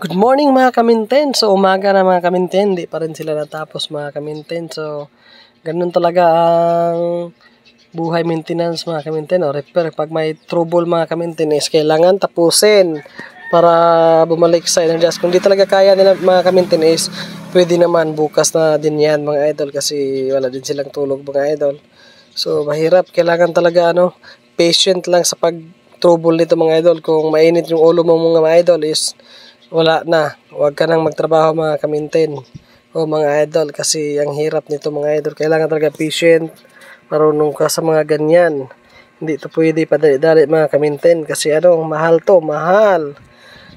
Good morning mga kaminten. So umaga na mga kaminten, di pa rin sila natapos mga kaminten. So ganun talaga ang buhay maintenance mga kaminten o repair. Pag may trouble mga kaminten is kailangan tapusin para bumalik sa energize. Kung di talaga kaya nila mga kaminten is pwede naman bukas na din yan mga idol kasi wala din silang tulog mga idol. So mahirap, kailangan talaga patient lang sa pag trouble nito mga idol. Kung mainit yung ulo mo mga idol is wala na, huwag ka nang magtrabaho mga kaminten o mga idol kasi ang hirap nito mga idol. Kailangan talaga patient, marunong ka sa mga ganyan. Hindi to pwede padali-dali mga kaminten kasi mahal to, mahal.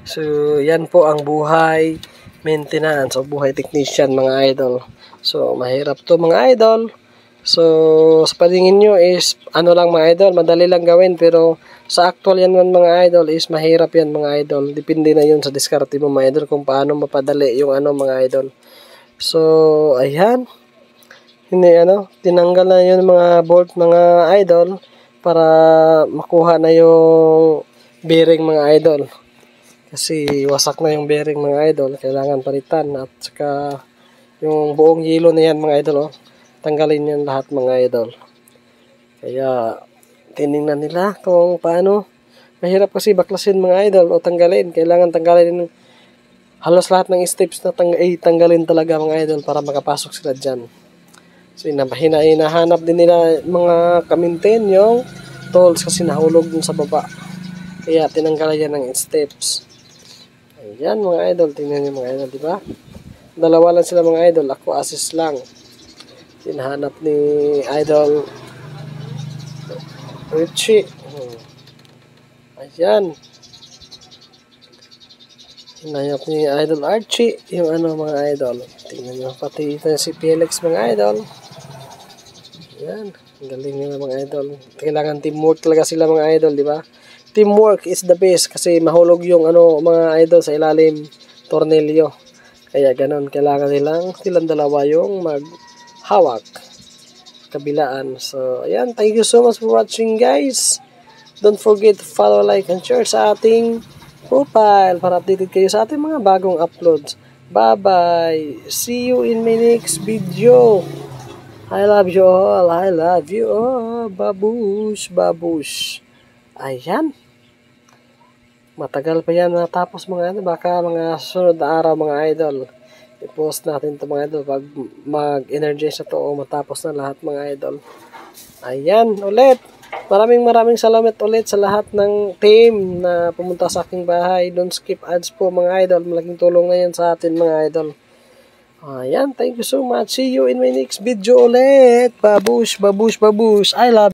So yan po ang buhay maintenance o buhay technician mga idol. So mahirap to mga idol. So sa paningin nyo is lang mga idol, madali lang gawin pero sa actual yan mga idol is mahirap yan mga idol. Depende na yun sa diskarte mo mga idol kung paano mapadali yung mga idol. So ayan, hindi tinanggal na yun mga bolt mga idol para makuha na yung bearing mga idol. Kasi wasak na yung bearing mga idol, kailangan palitan at saka yung buong yelo na yan mga idol tanggalin yan lahat mga idol. Kaya tiningnan nila kung paano. Mahirap kasi baklasin mga idol o tanggalin. Kailangan tanggalin halos lahat ng steps na tanggalin talaga mga idol para makapasok sila dyan. So hinahanap din nila mga kaminten yung tools kasi nahulog dun sa baba. Kaya tinanggalan yan ng steps. Ayan mga idol, tingnan nyo mga idol, diba? Dalawa lang sila mga idol, ako assist lang. Hinahanap ni Idol Richie. Ayan. Hinahanap ni Idol Archie yung mga idol. Tingnan nyo pati ito si Felix mga idol. Ayan. Ang galing nila mga idol. Kailangan teamwork talaga sila mga idol, di ba? Teamwork is the best kasi mahulog yung mga idol sa ilalim tornilyo. Kaya ganun, kailangan silang dalawa yung maghawak kabilaan. So, ayan. Thank you so much for watching guys. Don't forget to follow, like, and share sa ating profile para updated kayo sa ating mga bagong uploads. Bye-bye. See you in my next video. I love you all. I love you all. Babush, babush. Ayan. Matagal pa yan natapos mga baka mga sunod na araw mga idol. I-post natin ito mga idol pag mag-energize na to o matapos na lahat mga idol. Ayan ulit. Maraming salamat ulit sa lahat ng team na pumunta sa aking bahay. Don't skip ads po mga idol. Malaking tulong ngayon sa atin mga idol. Ayan, thank you so much. See you in my next video ulit. Babush, babush, babush. I love